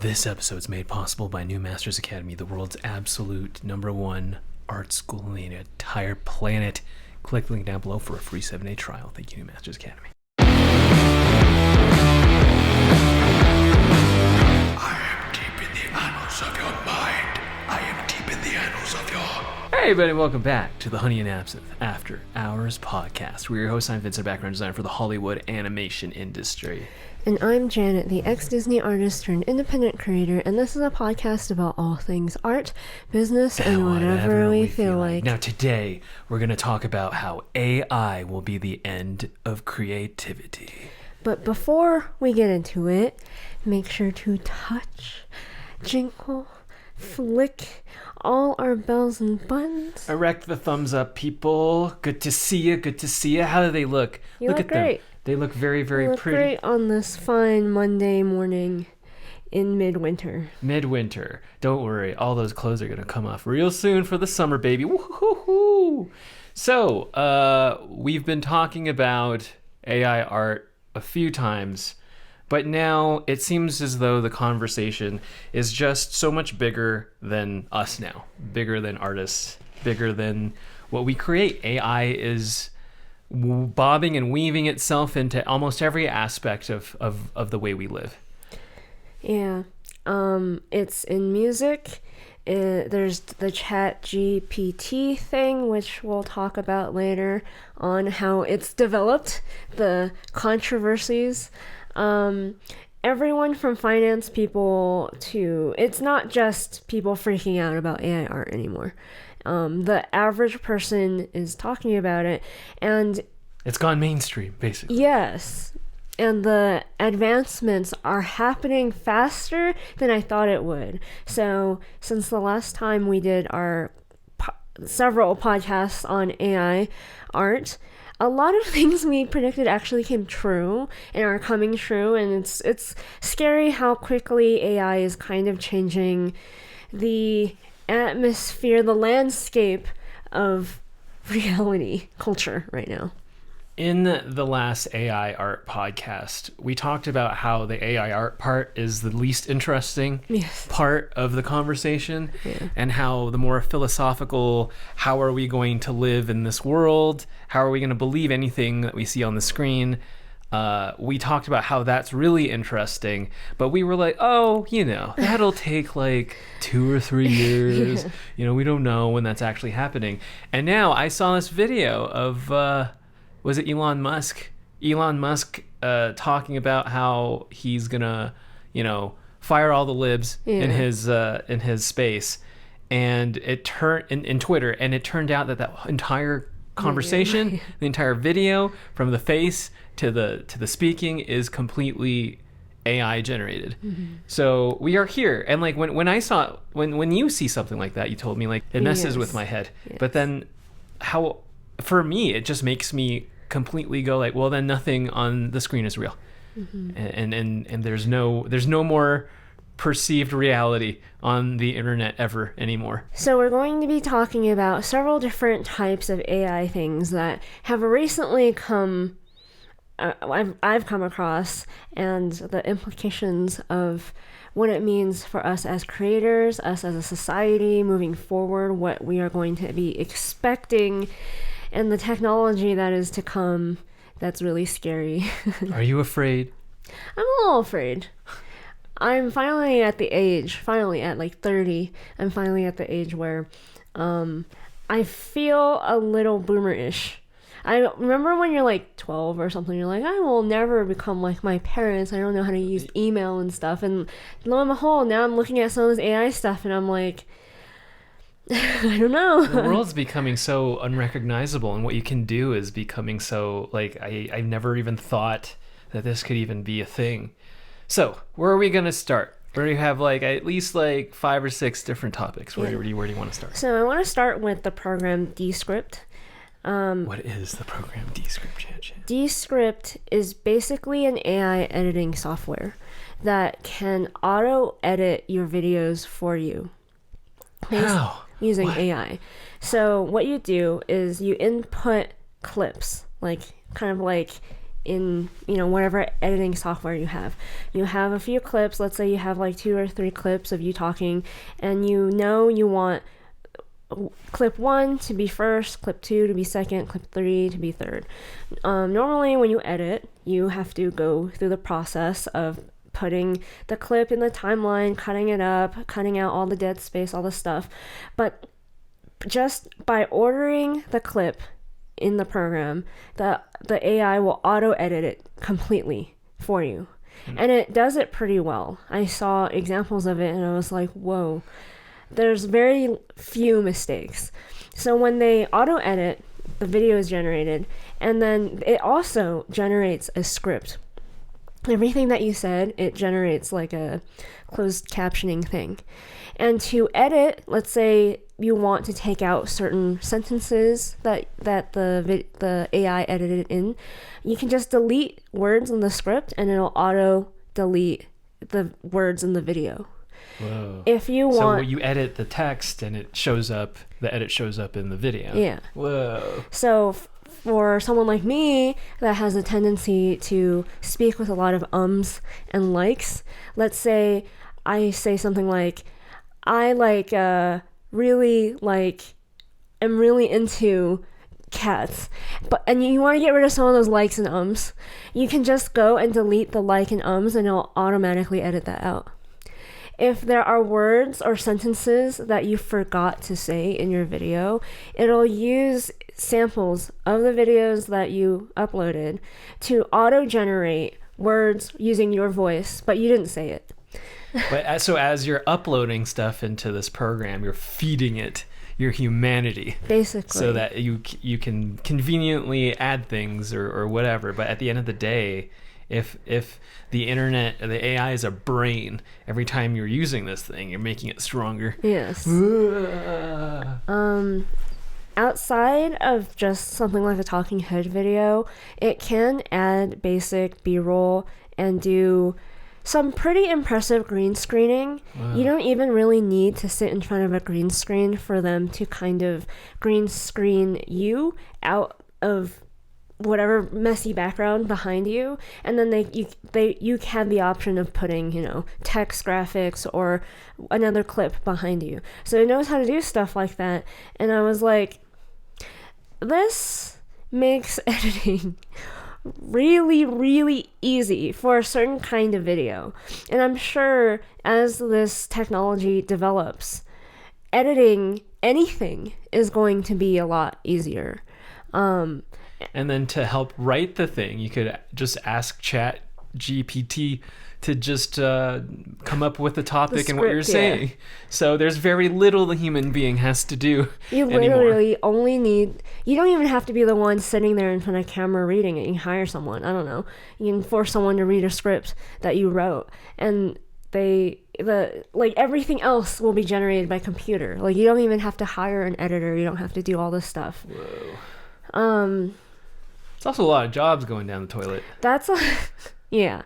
This episode is made possible by New Masters Academy, the world's absolute #1 art school in the entire planet. Click the link down below for a free 7-day trial. Thank you, New Masters Academy. I am deep in the annals of your mind. I am deep in the annals of your... Hey everybody, welcome back to the Honey and Absinthe After Hours Podcast. We're your hosts. I'm Vincent, background designer for the Hollywood animation industry. And I'm Janet, the ex-Disney artist turned independent creator, and this is a podcast about all things art, business, and whatever we feel like. Now today, we're going to talk about how AI will be the end of creativity. But before we get into it, make sure to touch, jingle, flick all our bells and buttons. Erect the thumbs up, people. Good to see you. Good to see you. How do they look? Look at great. Them. They look very, very they look pretty. Great on this fine Monday morning in midwinter. Midwinter. Don't worry. All those clothes are going to come off real soon for the summer, baby. Woo-hoo-hoo. So, we've been talking about AI art a few times, but now it seems as though the conversation is just so much bigger than us now. Bigger than artists. Bigger than what we create. AI is bobbing and weaving itself into almost every aspect of the way we live. Yeah. It's in music. There's the ChatGPT thing, which we'll talk about later on how it's developed, the controversies. Everyone from finance people to... It's not just people freaking out about AI art anymore. The average person is talking about it, and it's gone mainstream, basically. Yes, and the advancements are happening faster than I thought it would. So since the last time we did our several podcasts on AI art, a lot of things we predicted actually came true and are coming true, and it's scary how quickly AI is kind of changing the atmosphere, the landscape of reality culture right now. In the last AI art podcast, we talked about how the AI art part is the least interesting part of the conversation, and how the more philosophical, how are we going to live in this world? How are we going to believe anything that we see on the screen? We talked about how that's really interesting, but we were like, oh, that'll take like 2 or 3 years. We don't know when that's actually happening. And now I saw this video of, was it Elon Musk? Elon Musk talking about how he's gonna, fire all the libs in his space, and it turned in Twitter, and it turned out that entire conversation, the entire video from the face to the speaking is completely AI generated. So we are here, and like when I saw when you see something like that, you told me like it messes with my head. But then how for me it just makes me completely go like, well, then nothing on the screen is real. And there's no more perceived reality on the internet ever anymore. So we're going to be talking about several different types of AI things that have recently I've come across, and the implications of what it means for us as creators, us as a society moving forward, what we are going to be expecting, and the technology that is to come. That's really scary. Are you afraid? I'm a little afraid. I'm finally at like 30, I'm finally at the age where I feel a little boomerish. I remember when you're like 12 or something, you're like, I will never become like my parents. I don't know how to use email and stuff. And lo and behold, now I'm looking at some of this AI stuff and I'm like, I don't know. The world's becoming so unrecognizable, and what you can do is becoming so like, I've never even thought that this could even be a thing. So where are we going to start? Where do you have like at least like 5 or 6 different topics? Where do you want to start? So I want to start with the program Descript. What is the program Descript? Descript is basically an AI editing software that can auto-edit your videos for you. How? Using AI. So what you do is you input clips, like kind of like in, whatever editing software you have. You have a few clips. Let's say you have like 2 or 3 clips of you talking, and you want clip 1 to be first, clip 2 to be second, clip 3 to be third. Normally when you edit, you have to go through the process of putting the clip in the timeline, cutting it up, cutting out all the dead space, all the stuff. But just by ordering the clip in the program, the AI will auto edit it completely for you. And it does it pretty well. I saw examples of it and I was like, whoa. There's very few mistakes. So when they auto edit, the video is generated, and then it also generates a script. Everything that you said, it generates like a closed captioning thing. And to edit, let's say you want to take out certain sentences that the AI edited in, you can just delete words in the script and it'll auto delete the words in the video. Whoa. If you want, so you edit the text and the edit shows up in the video. Yeah. Whoa. So for someone like me that has a tendency to speak with a lot of ums and likes, let's say I say something like, I am really into cats, and you want to get rid of some of those likes and ums, you can just go and delete the like and ums and it'll automatically edit that out. If there are words or sentences that you forgot to say in your video, it'll use samples of the videos that you uploaded to auto-generate words using your voice, but you didn't say it. But so as you're uploading stuff into this program, you're feeding it your humanity, basically, so that you can conveniently add things or whatever. But at the end of the day, if the internet, the AI is a brain, every time you're using this thing, you're making it stronger. Yes. Outside of just something like a talking head video, it can add basic B-roll and do some pretty impressive green screening. Wow. You don't even really need to sit in front of a green screen for them to kind of green screen you out of whatever messy background behind you, and then you have the option of putting text graphics or another clip behind you, so it knows how to do stuff like that. And I was like, this makes editing really, really easy for a certain kind of video. And I'm sure as this technology develops, editing anything is going to be a lot easier. And then to help write the thing, you could just ask Chat GPT to just come up with the topic and what you're saying. So there's very little the human being has to do anymore. Literally only need, you don't even have to be the one sitting there in front of camera reading it. You can hire someone. I don't know. You can force someone to read a script that you wrote, and everything else will be generated by computer. Like, you don't even have to hire an editor. You don't have to do all this stuff. Whoa. It's also a lot of jobs going down the toilet. Yeah.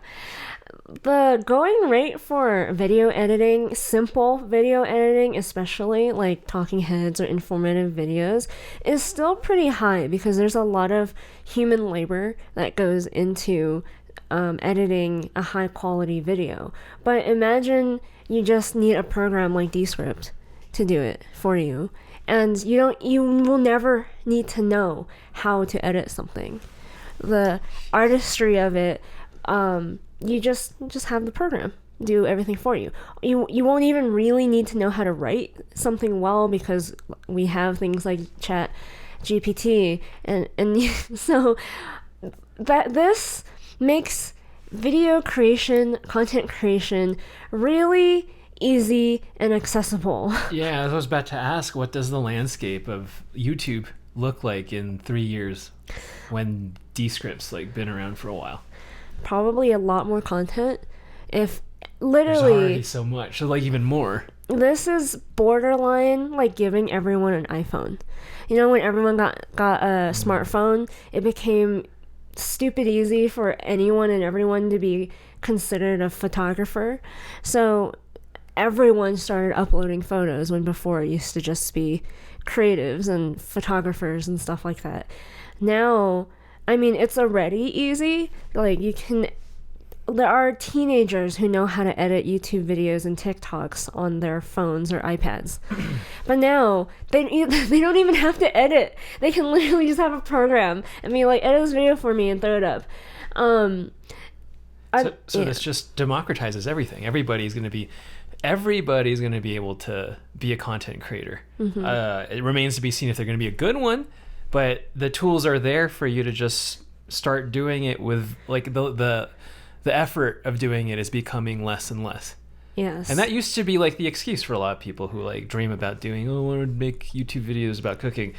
The going rate for video editing, simple video editing, especially like talking heads or informative videos, is still pretty high because there's a lot of human labor that goes into editing a high quality video. But imagine you just need a program like Descript to do it for you, and you will never need to know how to edit something. The artistry of it, you just have the program do everything for you. You won't even really need to know how to write something well because we have things like Chat GPT, and so that this makes video creation, content creation really easy and accessible. Yeah, I was about to ask, what does the landscape of YouTube look like in 3 years when Descript's been around for a while? Probably a lot more content. If there's already so much, so even more. This is borderline like giving everyone an iPhone. When everyone got a smartphone, it became stupid easy for anyone and everyone to be considered a photographer. So everyone started uploading photos, when before it used to just be creatives and photographers and stuff like that. Now I mean, it's already easy. Like, there are teenagers who know how to edit YouTube videos and TikToks on their phones or iPads. But now, they don't even have to edit. They can literally just have a program and be like, edit this video for me and throw it up. So this just democratizes everything. Everybody's going to be able to be a content creator. It remains to be seen if they're going to be a good one, but the tools are there for you to just start doing it with, like, the effort of doing it is becoming less and less. Yes. And that used to be like the excuse for a lot of people who like dream about doing, I want to make YouTube videos about cooking.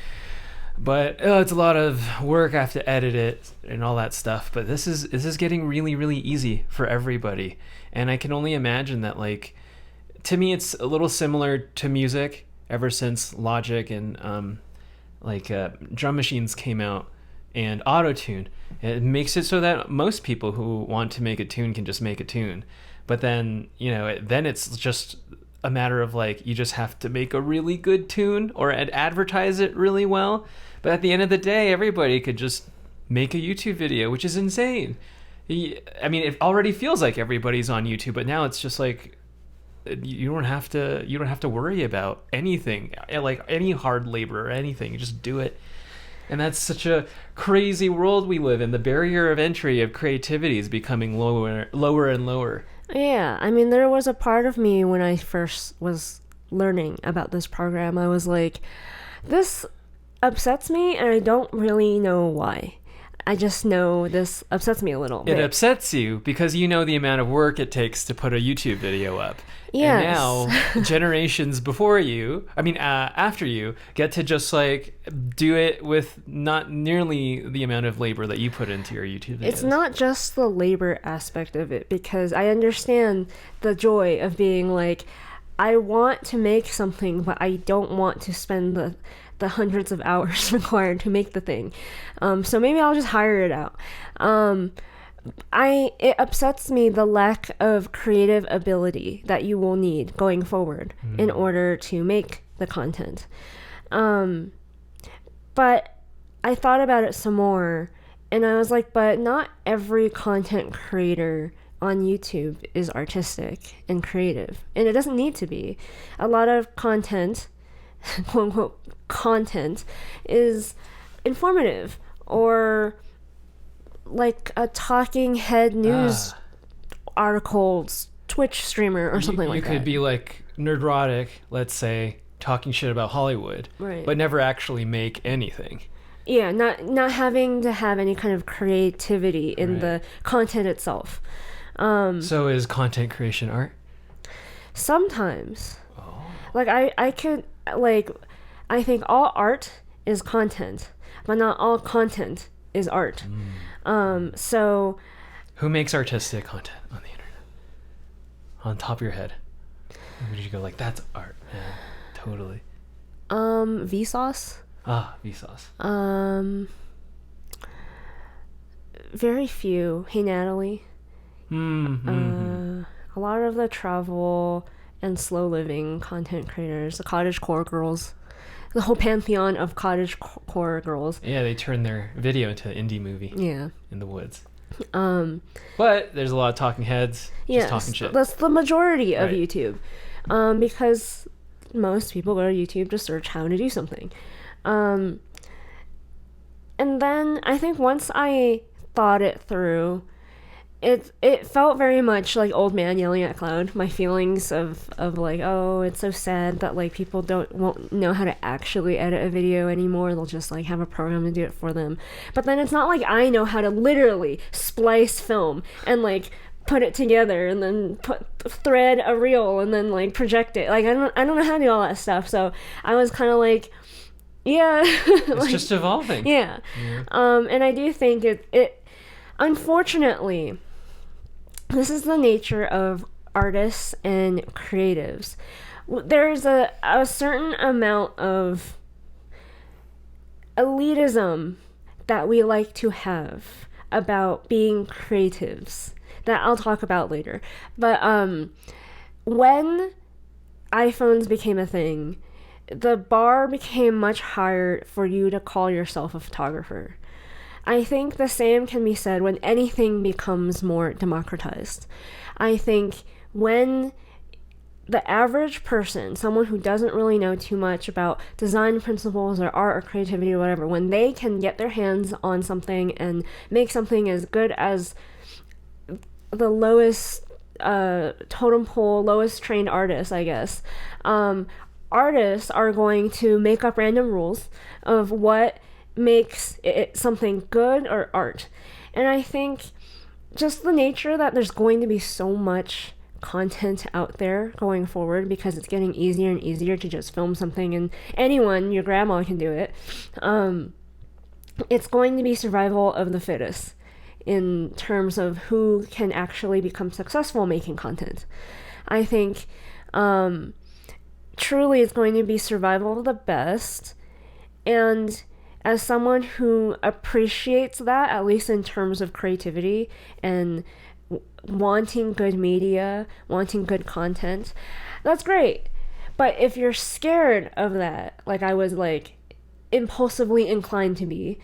But it's a lot of work. I have to edit it and all that stuff. But this is getting really, really easy for everybody. And I can only imagine that, like, to me, it's a little similar to music ever since Logic and drum machines came out and auto-tune. It makes it so that most people who want to make a tune can just make a tune. But then, then it's just a matter of, like, you just have to make a really good tune or advertise it really well. But at the end of the day, everybody could just make a YouTube video, which is insane. I mean, it already feels like everybody's on YouTube, but now it's just like you don't have to worry about anything, like any hard labor or anything. You just do it. And that's such a crazy world we live in. The barrier of entry of creativity is becoming lower and lower. Yeah, I mean, there was a part of me when I first was learning about this program, I was like, this upsets me and I don't really know why. I just know this upsets me a little bit. It upsets you because you know the amount of work it takes to put a YouTube video up. Yes. And now generations after you get to just like do it with not nearly the amount of labor that you put into your YouTube videos. It's not just the labor aspect of it, because I understand the joy of being like, I want to make something, but I don't want to spend the hundreds of hours required to make the thing. So maybe I'll just hire it out. It upsets me the lack of creative ability that you will need going forward in order to make the content. But I thought about it some more and I was like, but not every content creator on YouTube is artistic and creative, and it doesn't need to be. A lot of content, quote unquote content, is informative or like a talking head news article, Twitch streamer or something like that. You could be like Nerdrotic, let's say, talking shit about Hollywood, right, but never actually make anything. Yeah, not having to have any kind of creativity in the content itself. So is content creation art? Sometimes. Like I think all art is content, but not all content is art. So who makes artistic content on the internet? On top of your head. Would you go like, that's art? Yeah, totally. Vsauce. Vsauce. Very few. Hey Natalie. A lot of the travel and slow living content creators, the cottagecore girls, the whole pantheon of cottagecore girls. Yeah, they turn their video into an indie movie. Yeah. In the woods. But there's a lot of talking heads just talking shit. That's the majority of YouTube. Because most people go to YouTube to search how to do something. And then I think once I thought it through, it felt very much like old man yelling at cloud. My feelings of like, oh, it's so sad that like people won't know how to actually edit a video anymore. They'll just like have a program to do it for them. But then it's not like I know how to literally splice film and like put it together and then thread a reel and then like project it. Like I don't know how to do all that stuff. So I was kind of like, yeah, it's like, just evolving. Yeah. And I do think it unfortunately, this is the nature of artists and creatives. There's a certain amount of elitism that we like to have about being creatives that I'll talk about later. But when iPhones became a thing, the bar became much higher for you to call yourself a photographer. I think the same can be said when anything becomes more democratized. I think when the average person, someone who doesn't really know too much about design principles or art or creativity or whatever, when they can get their hands on something and make something as good as the lowest totem pole, lowest trained artist, I guess, artists are going to make up random rules of what makes it something good or art. And I think just the nature that there's going to be so much content out there going forward, because it's getting easier and easier to just film something and anyone, your grandma, can do it. It's going to be survival of the fittest in terms of who can actually become successful making content. I think truly it's going to be survival of the best. And as someone who appreciates that, at least in terms of creativity and wanting good media, wanting good content, that's great. But if you're scared of that, like I was like impulsively inclined to be,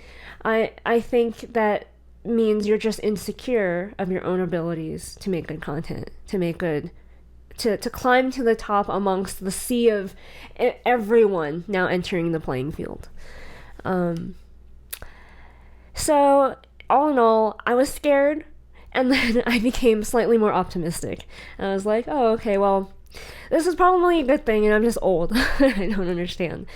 I think that means you're just insecure of your own abilities to make good content, to make good, to climb to the top amongst the sea of everyone now entering the playing field. So all in all, I was scared, and then I became slightly more optimistic. And I was like, oh, okay, well, this is probably a good thing, and I'm just old. I don't understand.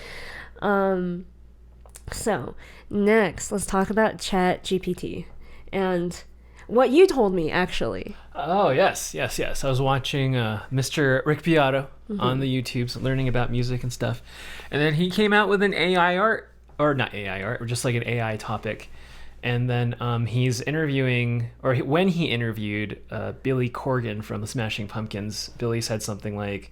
So next, let's talk about ChatGPT and what you told me, actually. Oh, yes. I was watching Mr. Rick Beato on the YouTubes, learning about music and stuff. And then he came out with an AI art, or not AI art, or just like an AI topic. And then he's interviewing, or when he interviewed Billy Corgan from the Smashing Pumpkins, Billy said something like,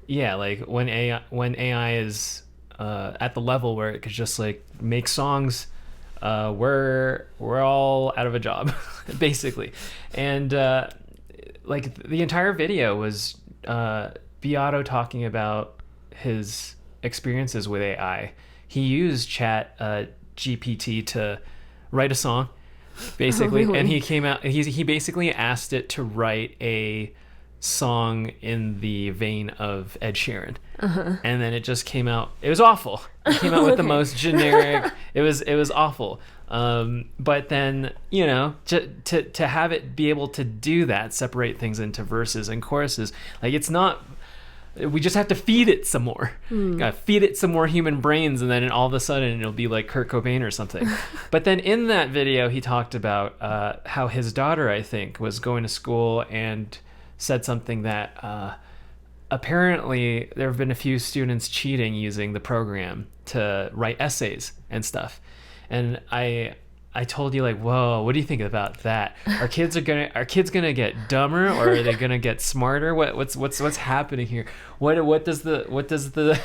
yeah, like when AI is at the level where it could just like make songs, we're all out of a job, basically. And like the entire video was Beato talking about his experiences with AI. He used Chat GPT to write a song, basically. Oh, really? And he came out, he basically asked it to write a song in the vein of Ed Sheeran. And then it just came out, it was awful. It came out with the most generic, it was awful. But then, you know, to have it be able to do that, separate things into verses and choruses, like it's not, we just have to feed it some more. Gotta feed it some more human brains, and then all of a sudden it'll be like Kurt Cobain or something. But then in that video, he talked about how his daughter, I think, was going to school and said something that apparently there have been a few students cheating using the program to write essays and stuff. And I told you, like, whoa, what do you think about that? Are kids gonna get dumber, or are they gonna get smarter? What's happening here? What does the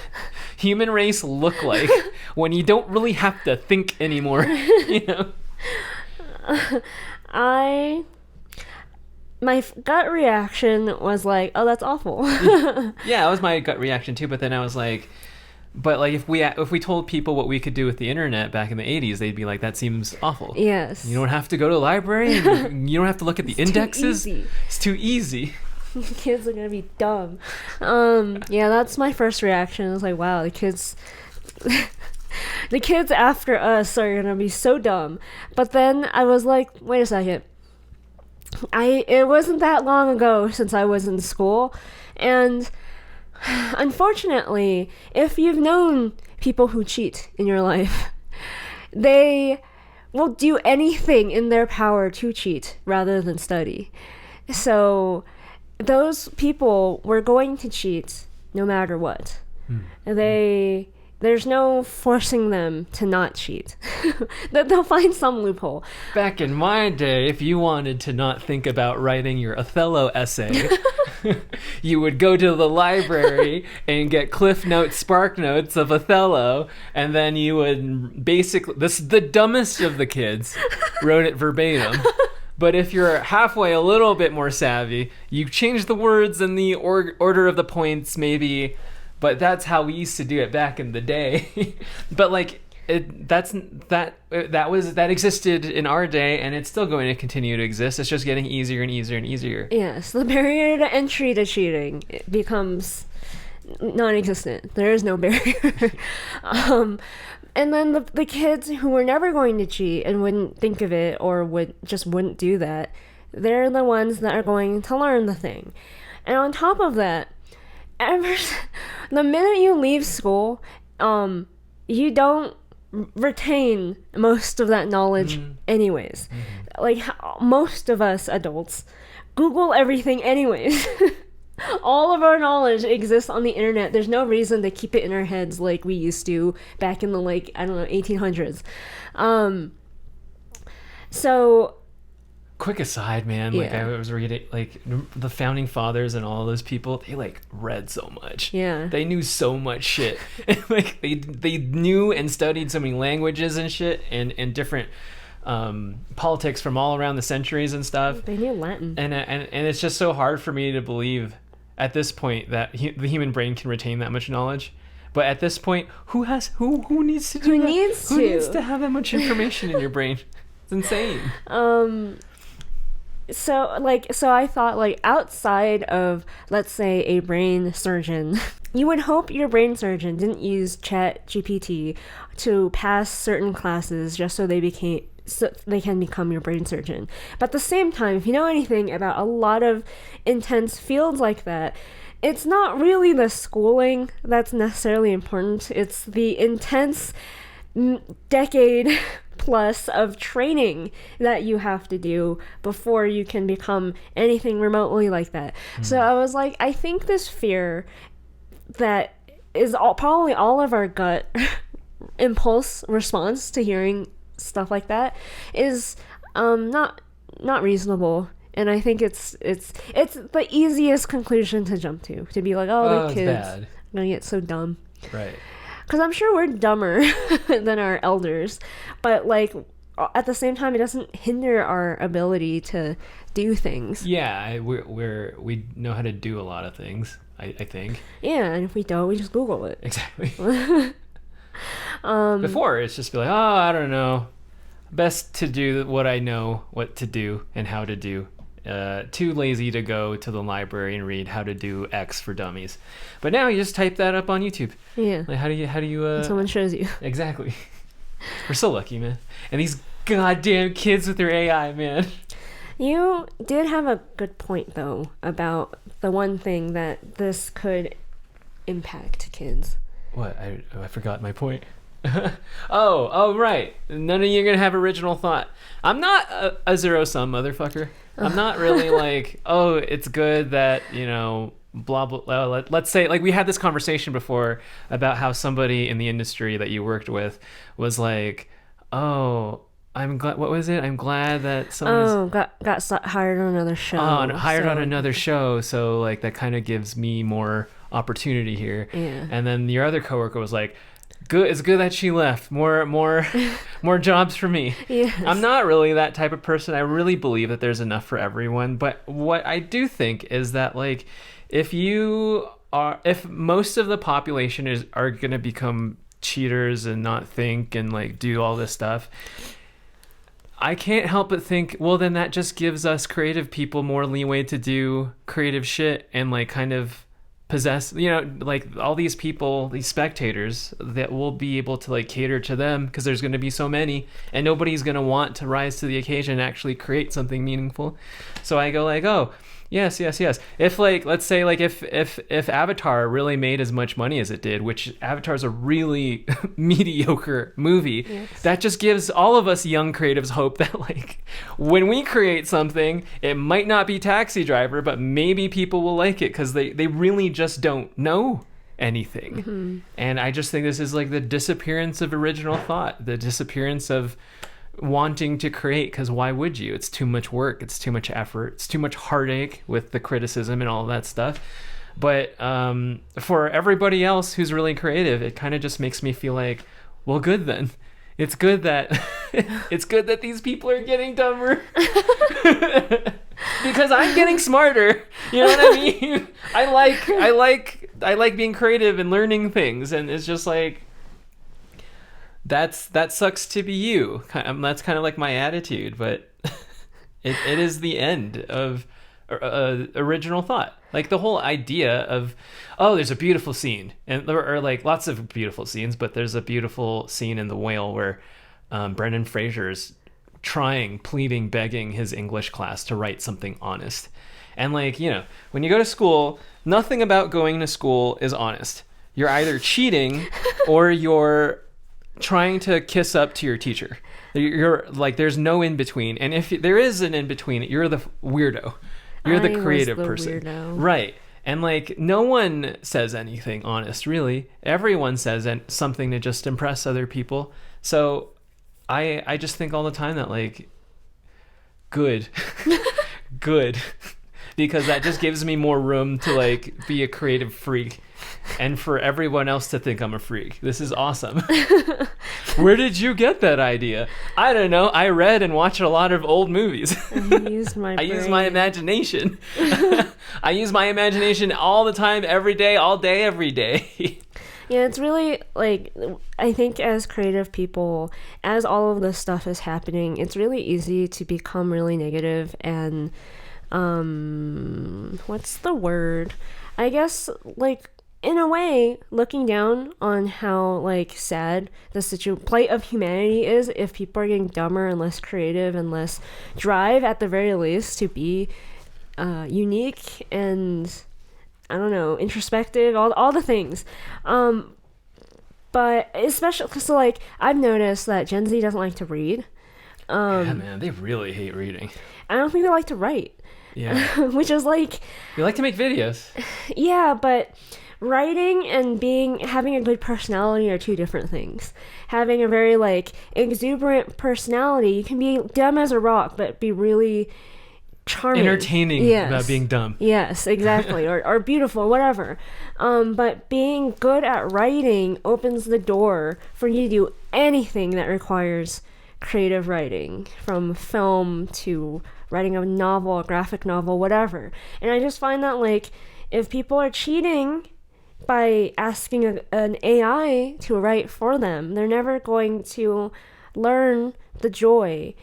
human race look like when you don't really have to think anymore? You know? My gut reaction was like, oh, that's awful. Yeah, that was my gut reaction too. But then I was like, but like if we told people what we could do with the internet back in the 80s, they'd be like, that seems awful. Yes. You don't have to go to the library. You don't have to look at the indexes. It's too easy. Kids are gonna be dumb. Yeah, that's my first reaction. I was like, wow, the kids after us are gonna be so dumb. But then I was like, wait a second. It wasn't that long ago since I was in school, and unfortunately, if you've known people who cheat in your life, they will do anything in their power to cheat rather than study. So those people were going to cheat no matter what. There's no forcing them to not cheat. They'll find some loophole. Back in my day, if you wanted to not think about writing your Othello essay, you would go to the library and get Cliff Notes, Spark Notes of Othello, and then you would basically, this is the dumbest of the kids, wrote it verbatim. But if you're halfway a little bit more savvy, you change the words and the order of the points maybe. But that's how we used to do it back in the day. But like, that existed in our day, and it's still going to continue to exist. It's just getting easier and easier and easier. Yes, the barrier to entry to cheating becomes non-existent. There is no barrier. And then the kids who were never going to cheat and wouldn't think of it or wouldn't do that, they're the ones that are going to learn the thing. And on top of that, the minute you leave school, you don't retain most of that knowledge anyways. Like most of us adults Google everything anyways. All of our knowledge exists on the internet. There's no reason to keep it in our heads like we used to back in the 1800s. So quick aside, man, like I was reading, like the founding fathers and all those people, they like read so much. Yeah, they knew so much shit. Like they knew and studied so many languages and shit and different politics from all around the centuries and stuff. They knew Latin, and it's just so hard for me to believe at this point that the human brain can retain that much knowledge. But at this point, who needs to do that? Who needs to have that much information in your brain? It's insane. So I thought, like, outside of, let's say, a brain surgeon, you would hope your brain surgeon didn't use ChatGPT to pass certain classes just so they can become your brain surgeon. But at the same time, if you know anything about a lot of intense fields like that, it's not really the schooling that's necessarily important. It's the intense decade plus of training that you have to do before you can become anything remotely like that. So I was like, I think this fear that is probably all of our gut impulse response to hearing stuff like that is not reasonable. And I think it's the easiest conclusion to jump to be like, the kids are gonna get so dumb, right? Because I'm sure we're dumber than our elders, but like at the same time, it doesn't hinder our ability to do things. Yeah, we know how to do a lot of things. I think. Yeah, and if we don't, we just Google it. Exactly. Before it's just be like, I don't know. Best to do what I know what to do and how to do. Too lazy to go to the library and read how to do X for dummies. But now you just type that up on YouTube. Yeah. Like how do you someone shows you. Exactly. We're so lucky, man. And these goddamn kids with their AI, man. You did have a good point though about the one thing that this could impact kids. What? I forgot my point. Oh, right. None of you are going to have original thought. I'm not a zero-sum motherfucker. I'm not really like, it's good that, blah, blah. Let's say, like, we had this conversation before about how somebody in the industry that you worked with was like, I'm glad, what was it? I'm glad that someone got hired on another show. On another show. So, like, that kind of gives me more opportunity here. Yeah. And then your other coworker was like, good. It's good that she left. More jobs for me. Yes. I'm not really that type of person. I really believe that there's enough for everyone. But what I do think is that, like, if most of the population are going to become cheaters and not think and like do all this stuff, I can't help but think, well, then that just gives us creative people more leeway to do creative shit and like kind of possess, like all these people, these spectators that will be able to like cater to them because there's going to be so many and nobody's going to want to rise to the occasion and actually create something meaningful. So I go like, yes. If like, let's say like if Avatar really made as much money as it did, which Avatar's a really mediocre movie, yes, that just gives all of us young creatives hope that like when we create something, it might not be Taxi Driver, but maybe people will like it because they really just don't know anything. Mm-hmm. And I just think this is like the disappearance of original thought, the disappearance of wanting to create, because why would you? It's too much work, it's too much effort, it's too much heartache with the criticism and all that stuff. But for everybody else who's really creative, it kind of just makes me feel like, well, good then. It's good that these people are getting dumber because I'm getting smarter. You know what I mean? I like being creative and learning things, and it's just like, that sucks to be you. That's kind of like my attitude, but it is the end of original thought. Like the whole idea of, oh, there's a beautiful scene, and there are like lots of beautiful scenes, but there's a beautiful scene in The Whale where Brendan Fraser's pleading, begging his English class to write something honest. And like, when you go to school, nothing about going to school is honest. You're either cheating or you're trying to kiss up to your teacher. You're like, there's no in between. And if there is an in between, you're the weirdo. You're the creative person. Weirdo. Right. And like, no one says anything honest, really. Everyone says something to just impress other people. So I just think all the time that like, good, because that just gives me more room to like be a creative freak and for everyone else to think I'm a freak. This is awesome. Where did you get that idea? I don't know. I read and watched a lot of old movies. I used my imagination. I use my imagination all the time, every day, all day, every day. Yeah, it's really like, I think as creative people, as all of this stuff is happening, it's really easy to become really negative and what's the word? I guess like in a way looking down on how like sad the plight of humanity is if people are getting dumber and less creative and less drive at the very least to be unique and I don't know, introspective, all the things. But especially, so like, I've noticed that Gen Z doesn't like to read. Yeah, man, they really hate reading. I don't think they like to write. Yeah. Which is like... They like to make videos. Yeah, but writing and having a good personality are two different things. Having a very, like, exuberant personality, you can be dumb as a rock, but be really... charming, entertaining. Yes. About being dumb. Yes, exactly. or beautiful, whatever. But being good at writing opens the door for you to do anything that requires creative writing, from film to writing a novel, a graphic novel, whatever. And I just find that like if people are cheating by asking an AI to write for them, they're never going to learn the joy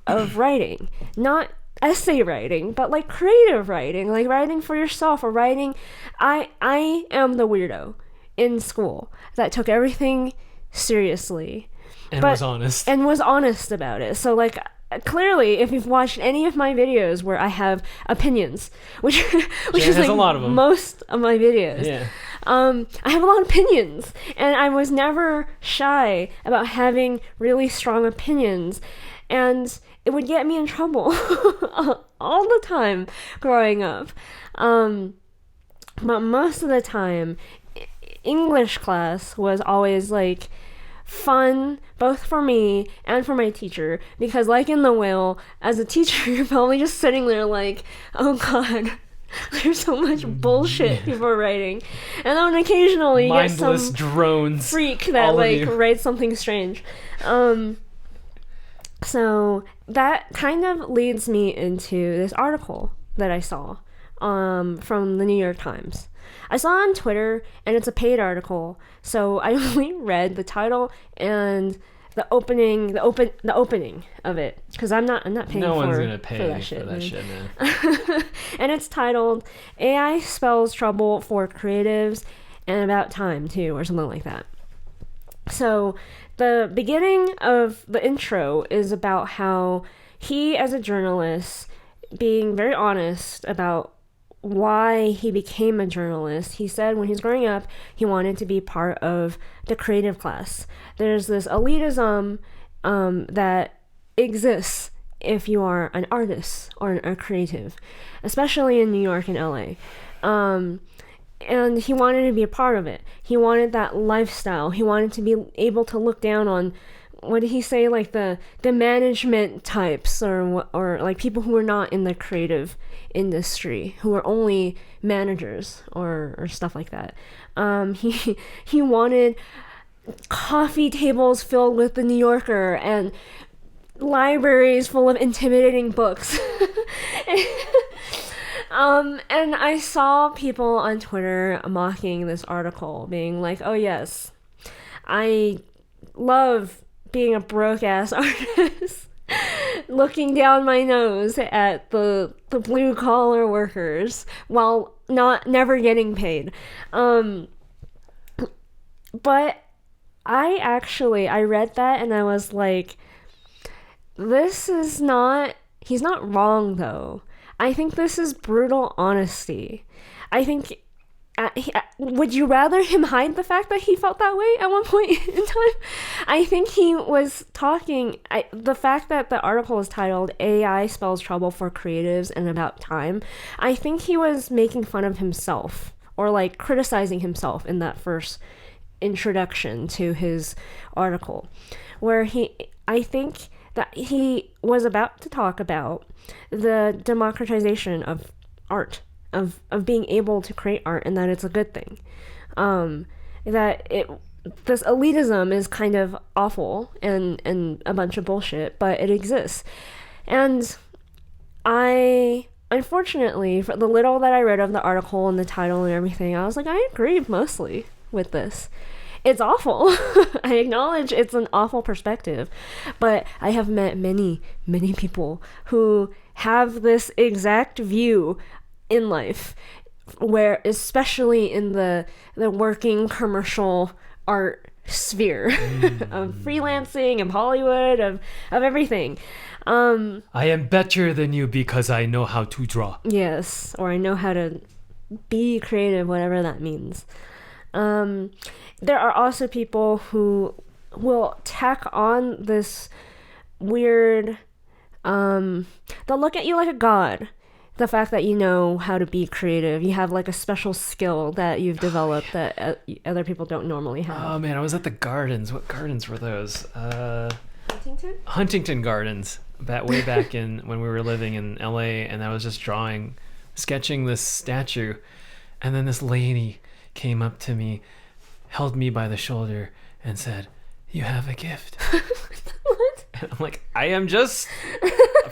of writing. Not essay writing, but like creative writing, like writing for yourself or writing. I am the weirdo in school that took everything seriously and was honest about it. So like clearly if you've watched any of my videos where I have opinions, which is like a lot of them. Most of my videos, yeah. I have a lot of opinions and I was never shy about having really strong opinions, and it would get me in trouble all the time growing up. But most of the time, English class was always like fun, both for me and for my teacher, because like in The Whale, as a teacher, you're probably just sitting there like, oh God, there's so much bullshit people are writing. And then occasionally you get some drones, freak that like writes something strange. So that kind of leads me into this article that I saw from the New York Times. I saw it on Twitter, and it's a paid article, so I only read the title and the opening of it, because I'm not paying no for one's gonna pay for that shit, man. And it's titled "AI Spells Trouble for Creatives and About Time Too," or something like that. So the beginning of the intro is about how he, as a journalist, being very honest about why he became a journalist. He said when he was growing up, he wanted to be part of the creative class. There's this elitism that exists if you are an artist or a creative, especially in New York and LA. And he wanted to be a part of it. He wanted that lifestyle. He wanted to be able to look down on, what did he say, like the management types, or like people who are not in the creative industry, who are only managers or stuff like that. He wanted coffee tables filled with the New Yorker and libraries full of intimidating books. And I saw people on Twitter mocking this article, being like, oh yes, I love being a broke ass artist, looking down my nose at the blue collar workers while never getting paid. But I read that and I was like, he's not wrong though. I think this is brutal honesty. I think, would you rather him hide the fact that he felt that way at one point in time? I think he was talking, the fact that the article is titled AI Spells Trouble for Creatives and About Time, I think he was making fun of himself or like criticizing himself in that first introduction to his article, where I think that he was about to talk about the democratization of art, of being able to create art, and that it's a good thing. This elitism is kind of awful and a bunch of bullshit, but it exists. And I, unfortunately, for the little that I read of the article and the title and everything, I was like, I agree mostly with this. It's awful. I acknowledge it's an awful perspective, but I have met many, many people who have this exact view in life, where especially in the working commercial art sphere of freelancing and Hollywood, of everything. I am better than you because I know how to draw. Yes, or I know how to be creative, whatever that means. There are also people who will tack on this weird, they'll look at you like a god. The fact that you know how to be creative, you have like a special skill that you've developed that other people don't normally have. Oh man, I was at the gardens. What gardens were those? Huntington Gardens. Way back in when we were living in LA, and I was just sketching this statue, and then this lady came up to me, held me by the shoulder, and said, "You have a gift." What? And I'm like, I am just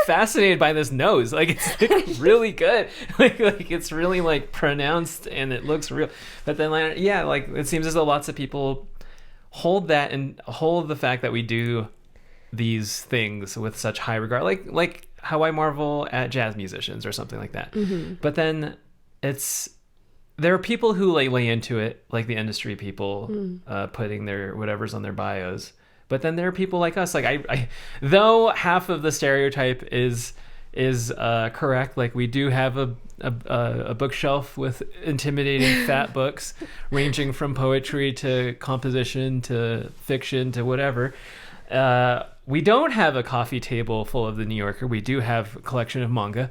fascinated by this nose. Like, it's like really good. Like it's really like pronounced and it looks real. But then, like, yeah, like it seems as though lots of people hold that and hold the fact that we do these things with such high regard, like how I marvel at jazz musicians or something like that. Mm-hmm. But then there are people who lay into it, like the industry people, putting their whatever's on their bios. But then there are people like us. Like I though half of the stereotype is correct. Like we do have a bookshelf with intimidating fat books, ranging from poetry to composition to fiction to whatever. We don't have a coffee table full of the New Yorker. We do have a collection of manga.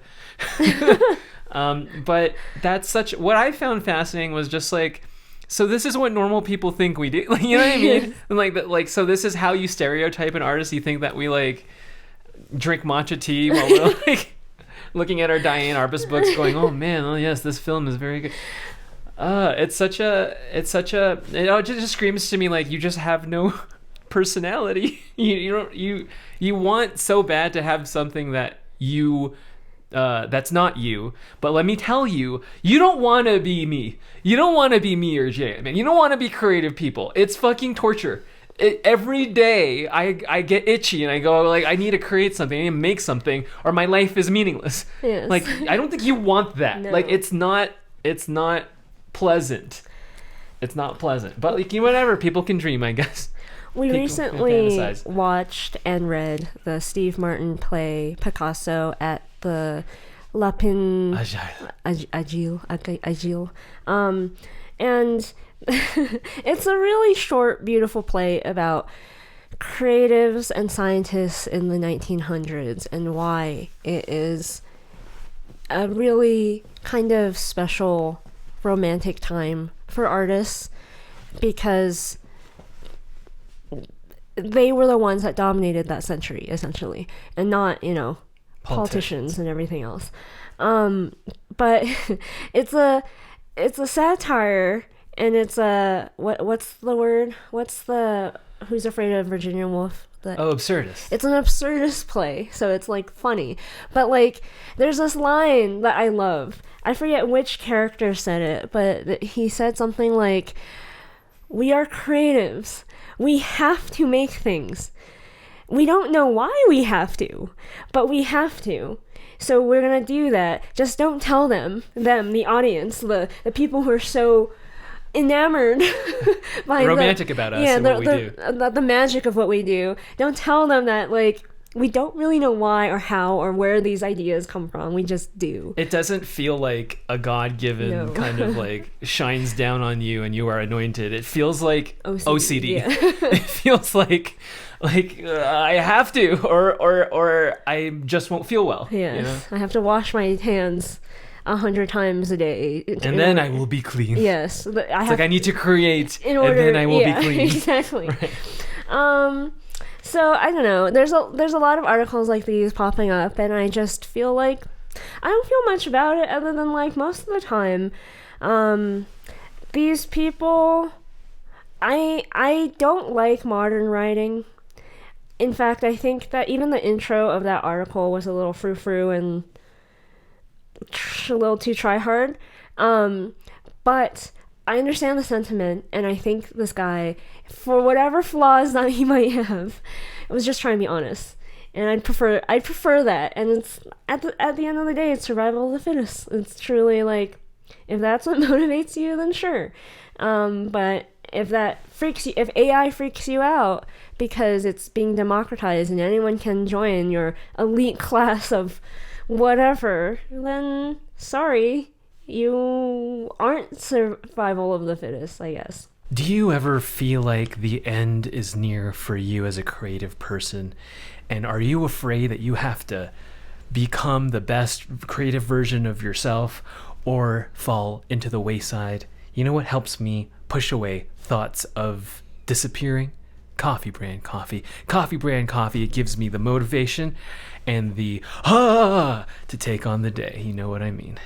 But that's what I found fascinating was just like, so this is what normal people think we do. Like, you know what I mean? And so this is how you stereotype an artist. You think that we like drink matcha tea while we're like looking at our Diane Arbus books going, oh man, oh yes, this film is very good. It just screams to me like you just have no personality. You want so bad to have something that that's not you, but let me tell you, you don't want to be me. You don't want to be me or Jay, man. You don't want to be creative people. It's fucking torture. Every day I get itchy and I go like, I need to create something, I need to make something, or my life is meaningless. Yes. Like I don't think you want that. No. Like it's not pleasant. It's not pleasant. But like whatever, people can dream, I guess. We People recently watched and read the Steve Martin play Picasso at the Lapin Agile. And it's a really short, beautiful play about creatives and scientists in the 1900s and why it is a really kind of special romantic time for artists, because they were the ones that dominated that century, essentially, and not, politicians and everything else. But it's a satire, and it's a what's the word? What's the Who's Afraid of Virginia Woolf? Absurdist. It's an absurdist play, so it's like funny. But like, there's this line that I love. I forget which character said it, but he said something like, We are creatives. We have to make things. We don't know why we have to, but we have to. So we're going to do that. Just don't tell them, the audience, the people who are so enamored by romantic about us and what we do. The magic of what we do. Don't tell them that, like, we don't really know why or how or where these ideas come from. We just do. It doesn't feel like a God-given kind of like shines down on you and you are anointed. It feels like OCD. Yeah. It feels like I have to, or I just won't feel well. Yes, you know? I have to wash my hands 100 times a day. And then I will be clean. Yes. I need to create, and then I will be clean. Exactly. Right. So I don't know. There's a lot of articles like these popping up, and I just feel like I don't feel much about it other than, like, most of the time, these people, I don't like modern writing. In fact, I think that even the intro of that article was a little frou-frou and a little too try-hard. But I understand the sentiment, and I think this guy, for whatever flaws that he might have, was just trying to be honest. And I'd prefer that. And it's at the end of the day, it's survival of the fittest. It's truly like, if that's what motivates you, then sure. But if AI freaks you out because it's being democratized and anyone can join your elite class of whatever, then sorry. You aren't survival of the fittest, I guess. Do you ever feel like the end is near for you as a creative person? And are you afraid that you have to become the best creative version of yourself or fall into the wayside? You know what helps me push away thoughts of disappearing? Coffee brand coffee. Coffee brand coffee, it gives me the motivation and the to take on the day. You know what I mean?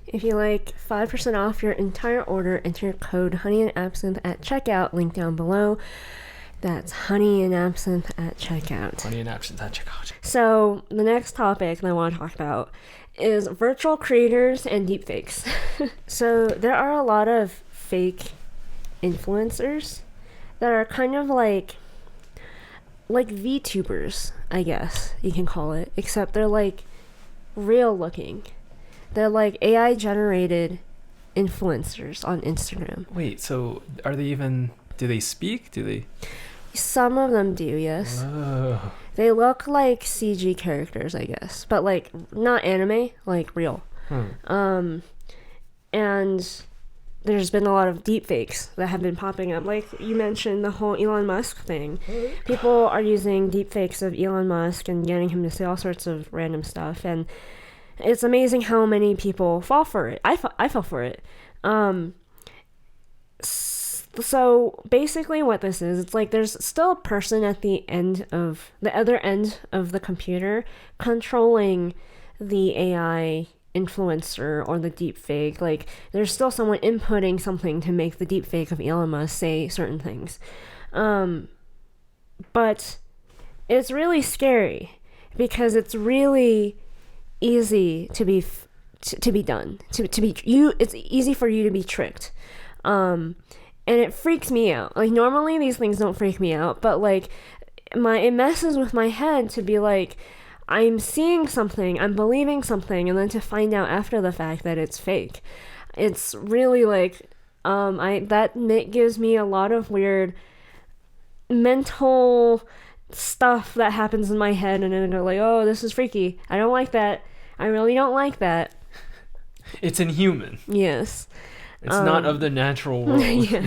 If you like 5% off your entire order, enter code honeyandabsinthe at checkout, link down below. That's honeyandabsinthe at checkout. Honeyandabsinthe at checkout. So the next topic that I want to talk about is virtual creators and deepfakes. So there are a lot of fake influencers that are kind of like VTubers, I guess you can call it, except they're like real looking. They're like AI generated influencers on Instagram. Wait, so are they even, do they speak? Do they? Some of them do, yes. Oh. They look like CG characters, I guess, but like not anime, like real. And there's been a lot of deepfakes that have been popping up. Like you mentioned, the whole Elon Musk thing. People are using deepfakes of Elon Musk and getting him to say all sorts of random stuff, and it's amazing how many people fall for it. I fell for it. So basically what this is, it's like there's still a person at the other end of the computer controlling the AI influencer or the deepfake. Like there's still someone inputting something to make the deepfake of Elon Musk say certain things. But it's really scary because it's really easy to be done, to be you. It's easy for you to be tricked, and it freaks me out. Like normally these things don't freak me out, but like it messes with my head to be like, I'm seeing something, I'm believing something, and then to find out after the fact that it's fake. It's really like that gives me a lot of weird mental stuff that happens in my head, and then I'm like, oh, this is freaky. I don't like that. I really don't like that. It's inhuman. Yes. It's not of the natural world. Yes. You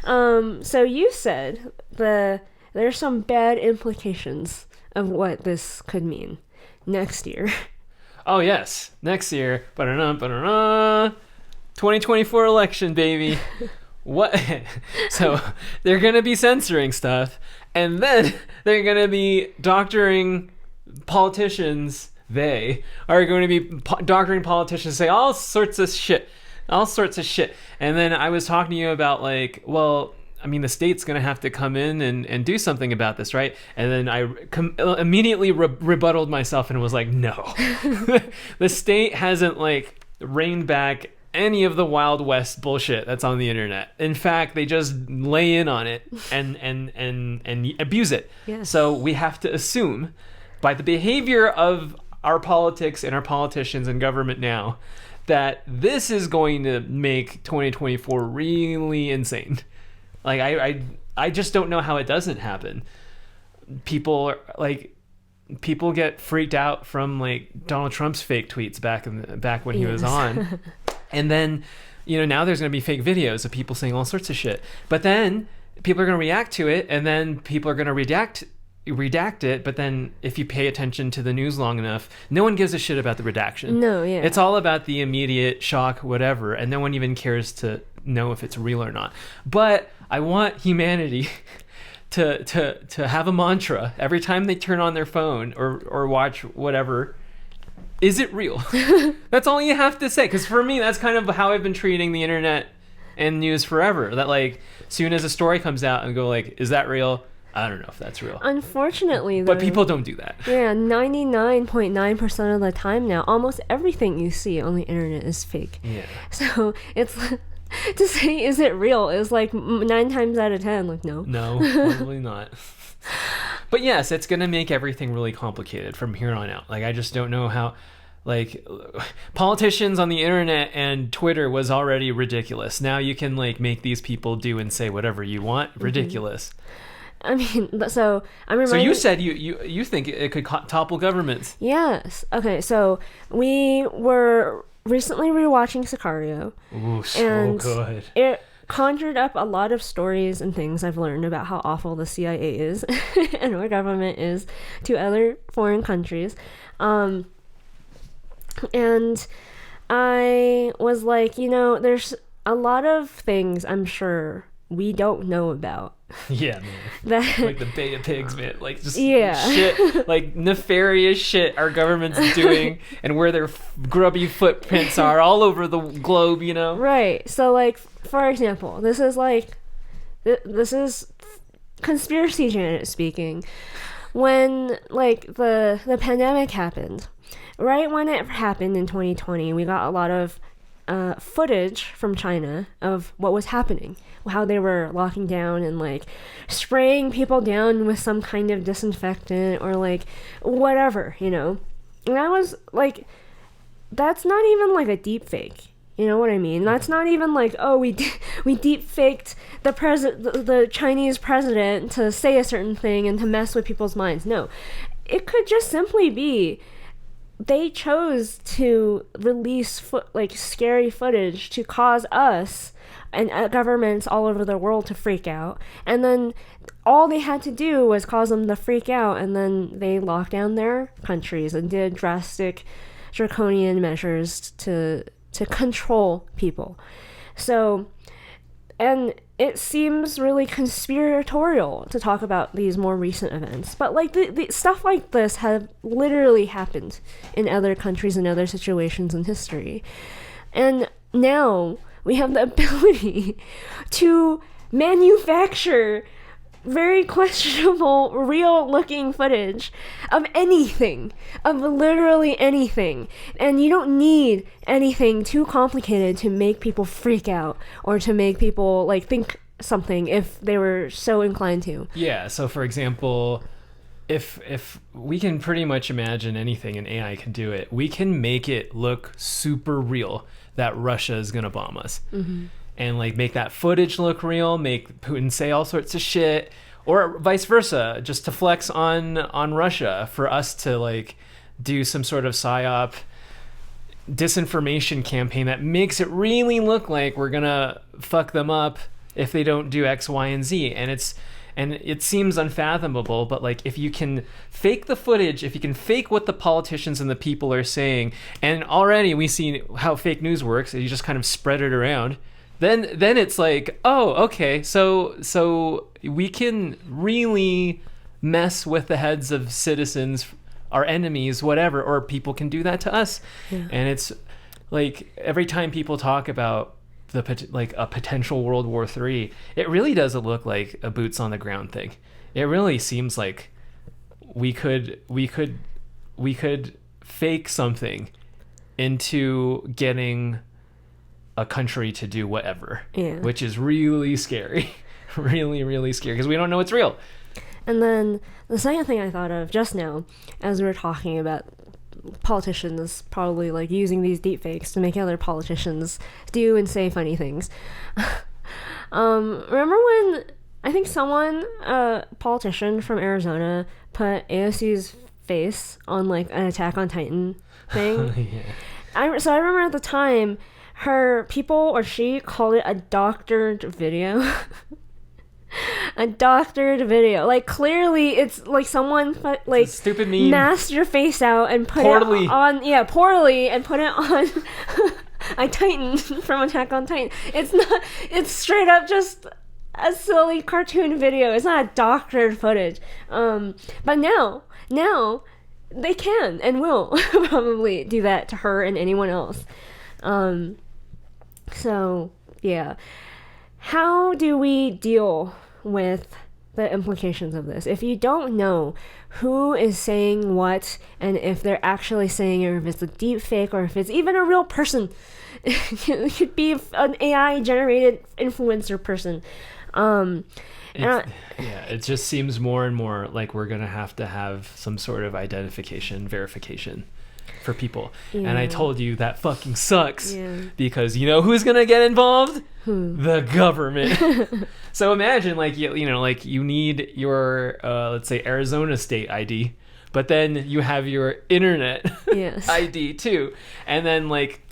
know? So you said there's some bad implications of what this could mean next year. Oh yes, next year. 2024 election, baby. What? So they're gonna be censoring stuff, and then they're gonna be doctoring politicians. They are going to be doctoring politicians, say all sorts of shit. And then I was talking to you about like, well, I mean, the state's going to have to come in and do something about this, right? And then I immediately rebutted myself and was like, no. The state hasn't like reined back any of the Wild West bullshit that's on the internet. In fact, they just lay in on it and abuse it. Yes. So we have to assume by the behavior of our politics and our politicians and government now that this is going to make 2024 really insane. Like I just don't know how it doesn't happen. People get freaked out from like Donald Trump's fake tweets back when he was on. And then, now there's going to be fake videos of people saying all sorts of shit. But then people are going to react to it, and then people are going to redact it. But then if you pay attention to the news long enough, no one gives a shit about the redaction. No, yeah. It's all about the immediate shock, whatever, and no one even cares to know if it's real or not. But I want humanity to have a mantra every time they turn on their phone or watch whatever. Is it real? That's all you have to say. Because for me, that's kind of how I've been treating the internet and news forever. That like, soon as a story comes out and go like, is that real? I don't know if that's real. Unfortunately, though, but people don't do that. Yeah, 99.9% of the time now, almost everything you see on the internet is fake. Yeah. So it's to say, is it real? Is like 9 times out of 10, like no. No, probably not. But yes, it's going to make everything really complicated from here on out. Like, I just don't know how, like, politicians on the internet and Twitter was already ridiculous. Now you can, like, make these people do and say whatever you want. Ridiculous. I mean, so I'm reminded... So you said you think it could topple governments. Yes. Okay, so we were recently rewatching Sicario. Ooh, so good. It conjured up a lot of stories and things I've learned about how awful the CIA is and our government is to other foreign countries. And I was like, there's a lot of things I'm sure we don't know about. Yeah, man. That, like the Bay of Pigs, man. Like just yeah. shit, like nefarious shit our government's doing and where their grubby footprints are all over the globe, Right. So, like, for example, this is conspiracy Janet speaking. When, like, the pandemic happened, right when it happened in 2020, we got a lot of footage from China of what was happening, how they were locking down and like spraying people down with some kind of disinfectant or like whatever, And I was like, that's not even like a deep fake. You know what I mean? That's not even like, oh, we deep faked the Chinese president to say a certain thing and to mess with people's minds. No, it could just simply be they chose to release scary footage to cause us and governments all over the world to freak out, and then all they had to do was cause them to freak out, and then they locked down their countries and did drastic draconian measures to control people. So, and it seems really conspiratorial to talk about these more recent events, but like the stuff like this have literally happened in other countries and other situations in history. And now we have the ability to manufacture very questionable, real-looking footage of anything, of literally anything. And you don't need anything too complicated to make people freak out or to make people, like, think something if they were so inclined to. Yeah, so for example, if we can pretty much imagine anything and AI can do it, we can make it look super real that Russia is going to bomb us. Mm-hmm. And like make that footage look real, make Putin say all sorts of shit, or vice versa, just to flex on Russia for us to like do some sort of psyop disinformation campaign that makes it really look like we're gonna fuck them up if they don't do X, Y, and Z. And it seems unfathomable, but like if you can fake the footage, if you can fake what the politicians and the people are saying, and already we see how fake news works, you just kind of spread it around. Then it's like, oh, okay, so we can really mess with the heads of citizens, our enemies, whatever, or people can do that to us. Yeah. And it's like every time people talk about a potential World War III, it really doesn't look like a boots on the ground thing. It really seems like we could fake something into getting a country to do whatever, Yeah. which is really scary. Really, really scary because we don't know it's real. And then the second thing I thought of just now, as we were talking about politicians probably like using these deepfakes to make other politicians do and say funny things. Remember when I think someone, a politician from Arizona, put AOC's face on like an Attack on Titan thing? Yeah. So I remember at the time, she called it a doctored video. A doctored video. Like, clearly it's like someone like stupid meme. masked your face out and put Poorly. it on poorly and put it on a Titan from Attack on Titan. It's straight up just a silly cartoon video. It's not a doctored footage. But now they can and will probably do that to her and anyone else. So yeah. How do we deal with the implications of this? If you don't know who is saying what, and if they're actually saying it, or if it's a deep fake, or if it's even a real person, it could be an AI generated influencer person. It just seems more and more like we're gonna have to have some sort of verification for people. Yeah. And I told you that fucking sucks because you know who's gonna get involved? The government. So imagine like you need your let's say Arizona state ID, but then you have your internet ID too, and then like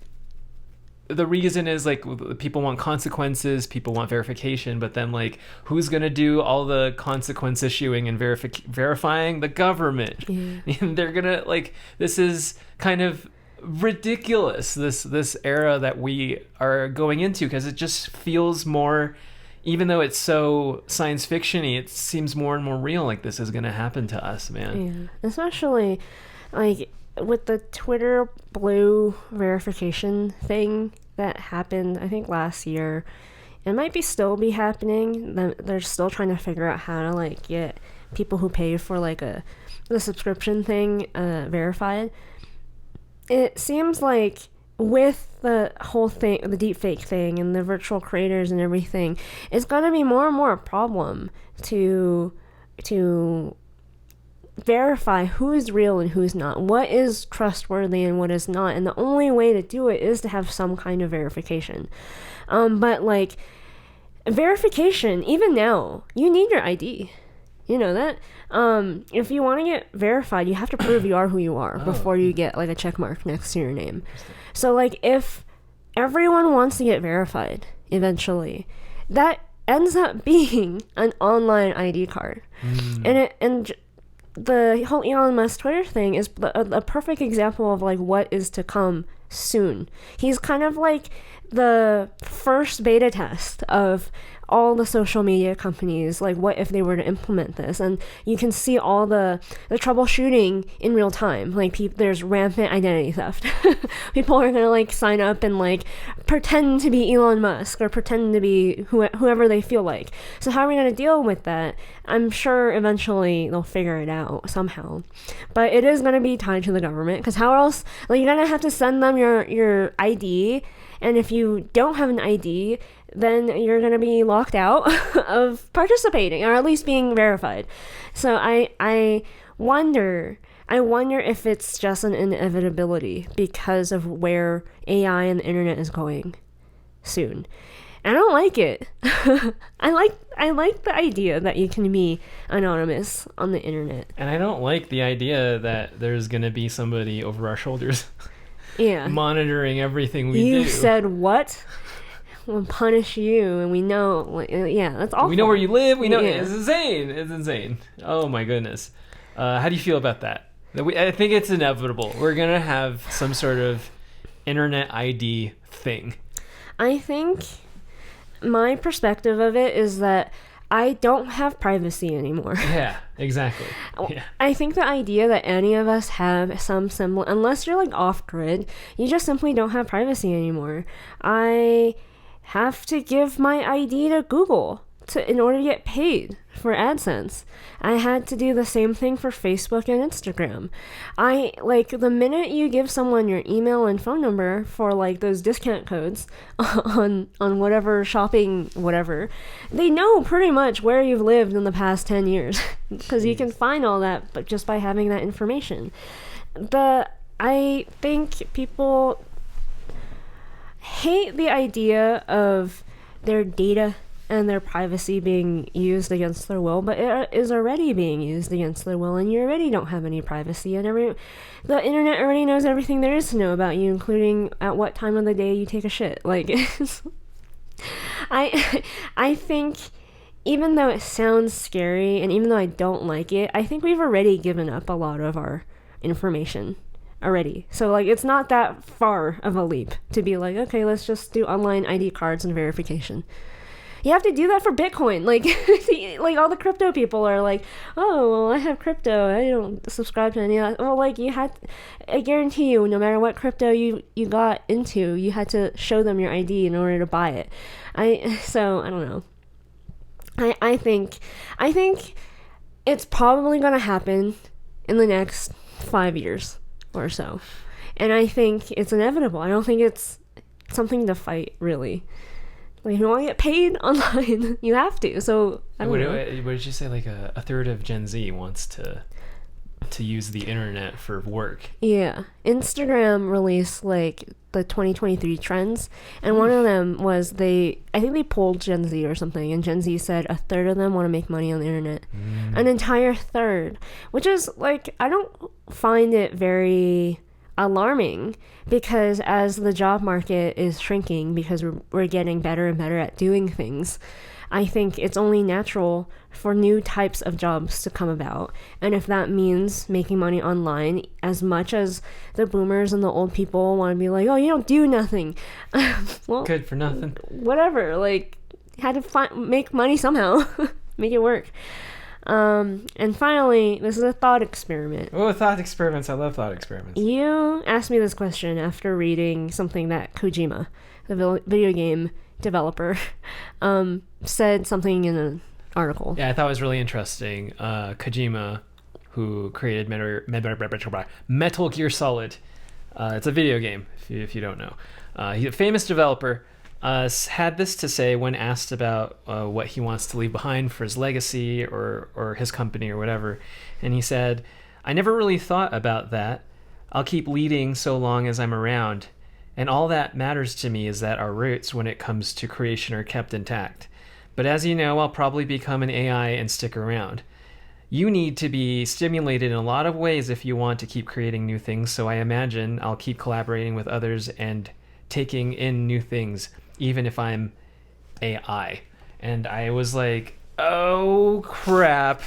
the reason is like people want consequences, people want verification, but then like who's gonna do all the consequence issuing and verifying? The government. And they're gonna like, this is kind of ridiculous, this era that we are going into, because it just feels more, even though it's so science fiction-y, it seems more and more real, like this is gonna happen to us, man. Especially like with the Twitter blue verification thing that happened, I think last year. It might still be happening. They're still trying to figure out how to like get people who pay for like the subscription thing verified. It seems like with the whole thing, the deepfake thing and the virtual creators and everything, it's going to be more and more a problem to verify who is real and who's not, what is trustworthy and what is not, and the only way to do it is to have some kind of verification. But like verification, even now, you need your ID. You know that. If you want to get verified, you have to prove you are who you are before you get like a check mark next to your name. So like if everyone wants to get verified eventually, that ends up being an online ID card. And the whole Elon Musk Twitter thing is a perfect example of like what is to come soon. He's kind of like the first beta test of all the social media companies, like what if they were to implement this, and you can see all the troubleshooting in real time. Like there's rampant identity theft. People are gonna like sign up and like pretend to be Elon Musk or pretend to be whoever they feel like. So how are we gonna deal with that? I'm sure eventually they'll figure it out somehow, but it is gonna be tied to the government, because how else? Like you're gonna have to send them your ID, and if you don't have an ID, then you're going to be locked out of participating, or at least being verified. So I wonder if it's just an inevitability because of where AI and the internet is going soon. And I don't like it. I like the idea that you can be anonymous on the internet. And I don't like the idea that there's going to be somebody over our shoulders monitoring everything we do. You said what? We'll punish you, and we know, that's awful. We know where you live. We know it's insane. It's insane. Oh my goodness. How do you feel about that? I think it's inevitable. We're gonna have some sort of internet ID thing. I think my perspective of it is that I don't have privacy anymore. Yeah, exactly. Yeah. I think the idea that any of us have some semblance, unless you're like off grid, you just simply don't have privacy anymore. I have to give my ID to Google in order to get paid for AdSense. I had to do the same thing for Facebook and Instagram. The minute you give someone your email and phone number for like those discount codes on whatever shopping, whatever, they know pretty much where you've lived in the past 10 years because you can find all that, but just by having that information. I think people hate the idea of their data and their privacy being used against their will, but it is already being used against their will, and you already don't have any privacy, and the internet already knows everything there is to know about you, including at what time of the day you take a shit. Like, I think, even though it sounds scary, and even though I don't like it, I think we've already given up a lot of our information already. So, like, it's not that far of a leap to be like, okay, let's just do online ID cards and verification. You have to do that for Bitcoin. Like, like all the crypto people are like, oh, well, I have crypto. I don't subscribe to any of that. Well, like, I guarantee you, no matter what crypto you got into, you had to show them your ID in order to buy it. So, I don't know. I think it's probably going to happen in the next 5 years or so. And I think it's inevitable. I don't think it's something to fight, really. Like, if you want to get paid online, you have to. So, I don't know. What did you say? Like, a third of Gen Z wants to use the internet for work. Yeah. Instagram released, like, the 2023 trends. And one of them was I think they polled Gen Z or something. And Gen Z said a third of them want to make money on the internet. An entire third. Which is, like, I don't find it very alarming, because as the job market is shrinking, because we're getting better and better at doing things, I think it's only natural for new types of jobs to come about. And if that means making money online, as much as the boomers and the old people want to be like, oh, you don't do nothing, well, good for nothing, whatever, like, had to make money somehow. Make it work. And finally, this is a thought experiment. Oh, thought experiments. I love thought experiments. You asked me this question after reading something that Kojima, the video game developer, said something in an article. Yeah, I thought it was really interesting. Kojima, who created Metal Gear Solid. It's a video game, if you don't know. He's a famous developer. Had this to say when asked about what he wants to leave behind for his legacy or his company or whatever. And he said, I never really thought about that. I'll keep leading so long as I'm around. And all that matters to me is that our roots when it comes to creation are kept intact. But as you know, I'll probably become an AI and stick around. You need to be stimulated in a lot of ways if you want to keep creating new things. So I imagine I'll keep collaborating with others and taking in new things, even if I'm AI. And I was like, oh crap,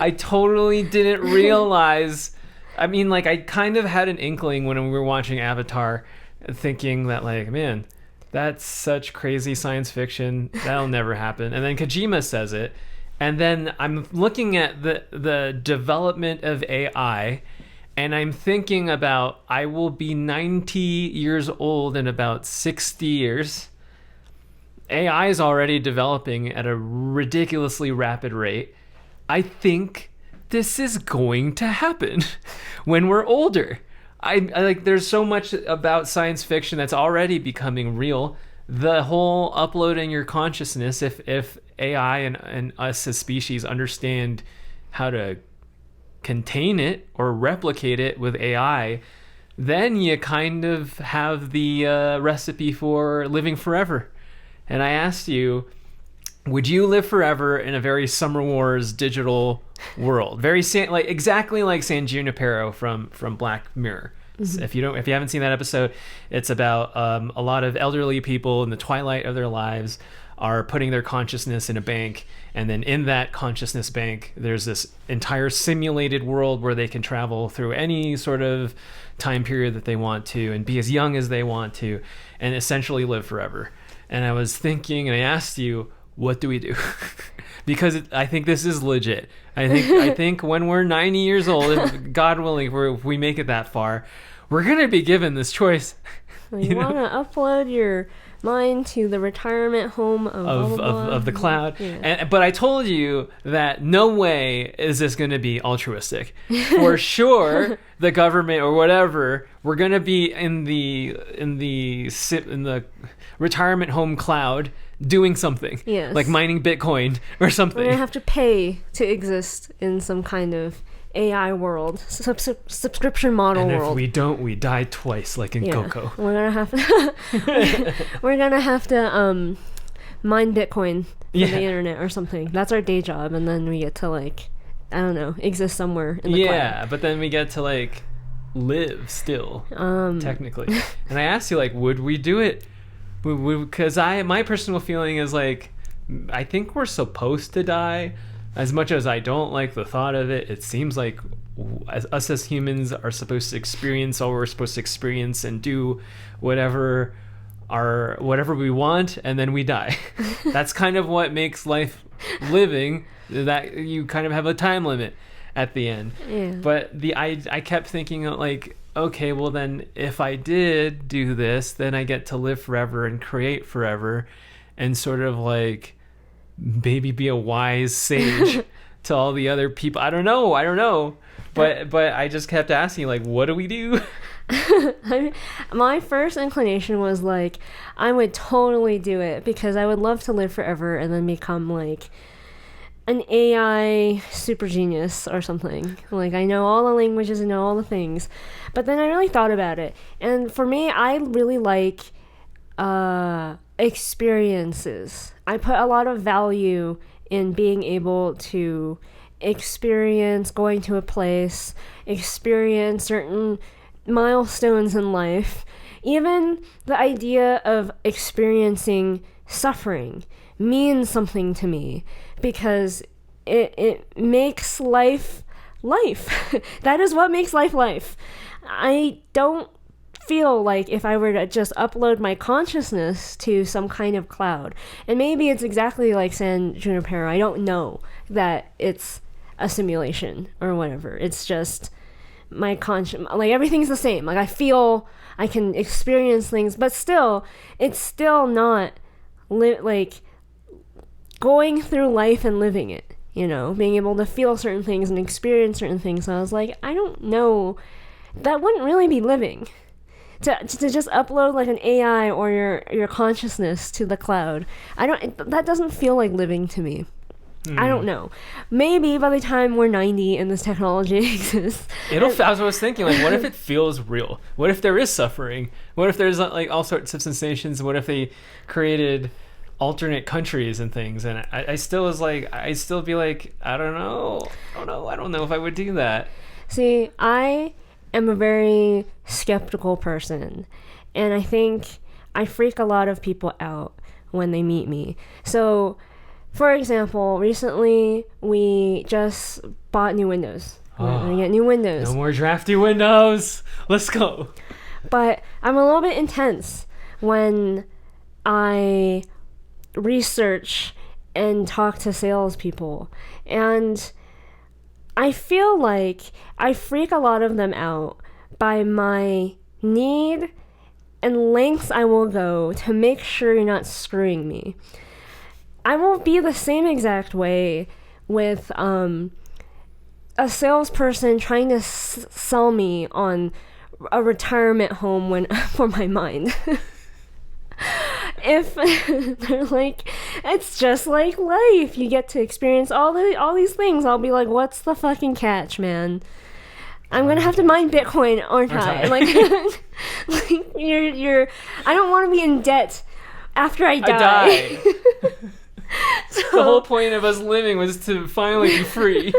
I totally didn't realize. I mean, like, I kind of had an inkling when we were watching Avatar, thinking that, like, man, that's such crazy science fiction, that'll never happen. And then Kojima says it, and then I'm looking at the development of AI, and I'm thinking about, I will be 90 years old in about 60 years. AI is already developing at a ridiculously rapid rate. I think this is going to happen when we're older. I like, there's so much about science fiction that's already becoming real. The whole uploading your consciousness, if AI and us as species understand how to contain it or replicate it with AI, then you kind of have the recipe for living forever. And I asked you, would you live forever in a very Summer Wars digital world? Very exactly like San Junipero from Black Mirror. Mm-hmm. If you haven't seen that episode, it's about a lot of elderly people in the twilight of their lives are putting their consciousness in a bank, and then in that consciousness bank, there's this entire simulated world where they can travel through any sort of time period that they want to and be as young as they want to and essentially live forever. And I was thinking, and I asked you, what do we do? Because I think this is legit. I think when we're 90 years old, and God willing, if we make it that far, we're going to be given this choice. You want to upload your mine to the retirement home of the cloud. Yeah. But I told you that no way is this going to be altruistic. For sure, the government or whatever, we're going to be in the retirement home cloud doing something. Yes. Like mining Bitcoin or something. We're going to have to pay to exist in some kind of AI world, subscription model world. And if we don't, we die twice, like in Coco. We're gonna have to mine Bitcoin from the internet or something. That's our day job, and then we get to like, I don't know, exist somewhere in the cloud. Yeah, but then we get to like live still, technically. And I asked you, like, would we do it? Because my personal feeling is like, I think we're supposed to die. As much as I don't like the thought of it, it seems like us as humans are supposed to experience all we're supposed to experience and do whatever we want, and then we die. That's kind of what makes life living, that you kind of have a time limit at the end. Yeah. But I kept thinking, like, okay, well then if I did do this, then I get to live forever and create forever and sort of like maybe be a wise sage to all the other people. I don't know. But I just kept asking, like, what do we do? My first inclination was like, I would totally do it because I would love to live forever and then become like an AI super genius or something. Like, I know all the languages and know all the things. But then I really thought about it. And for me, I really like experiences. I put a lot of value in being able to experience going to a place, experience certain milestones in life. Even the idea of experiencing suffering means something to me because it makes life. That is what makes life. I don't feel like if I were to just upload my consciousness to some kind of cloud, and maybe it's exactly like San Junipero, I don't know that it's a simulation or whatever. It's just my conscience, like everything's the same. Like I feel I can experience things, but still, it's still not like going through life and living it, you know, being able to feel certain things and experience certain things. So I was like, I don't know, that wouldn't really be living. To just upload like an AI or your consciousness to the cloud, that doesn't feel like living to me. I don't know. Maybe by the time we're 90 and this technology exists, as I was thinking, like, what if it feels real? What if there is suffering? What if there's like all sorts of sensations? What if they created alternate countries and things? And I still be like, I don't know if I would do that. See, I am a very skeptical person, and I think I freak a lot of people out when they meet me. So, for example, recently we just bought new windows. We're gonna get new windows. No more drafty windows. Let's go. But I'm a little bit intense when I research and talk to salespeople, and I feel like I freak a lot of them out by my need and lengths I will go to make sure you're not screwing me. I won't be the same exact way with a salesperson trying to sell me on a retirement home for my mind. If they're like, it's just like life, you get to experience all these things, I'll be like, what's the fucking catch, man? I'm gonna have to mine Bitcoin, aren't I? Like, you're I don't want to be in debt after I die. So, the whole point of us living was to finally be free.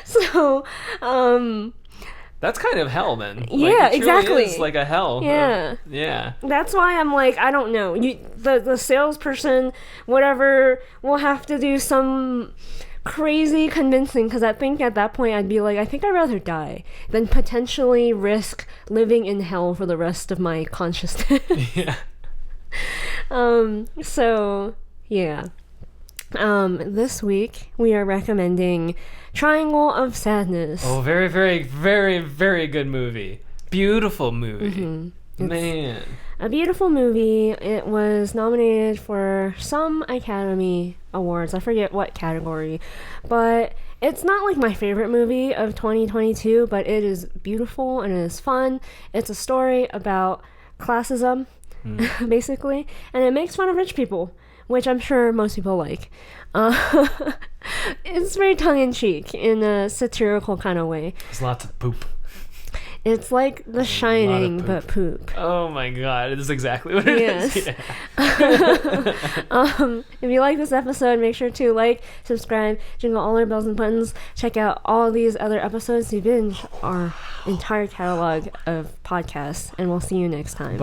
So, that's kind of hell, then. Yeah, it exactly. Is like a hell. Yeah. Yeah. That's why I'm like, I don't know. The salesperson, whatever, will have to do some crazy convincing, because I think at that point I'd be like, I think I'd rather die than potentially risk living in hell for the rest of my consciousness. Yeah. So, yeah. This week we are recommending Triangle of Sadness. Oh, very, very, very, very good movie. Beautiful movie. Mm-hmm. Man. A beautiful movie. It was nominated for some Academy Awards. I forget what category. But it's not like my favorite movie of 2022, but it is beautiful and it is fun. It's a story about classism, basically. And it makes fun of rich people, which I'm sure most people like. It's very tongue-in-cheek in a satirical kind of way. There's lots of poop. It's like The Shining, but poop. Oh my god, it is exactly what it is. Yeah. If you like this episode, make sure to like, subscribe, jingle all our bells and buttons. Check out all these other episodes to binge our entire catalog of podcasts, and we'll see you next time. Bye.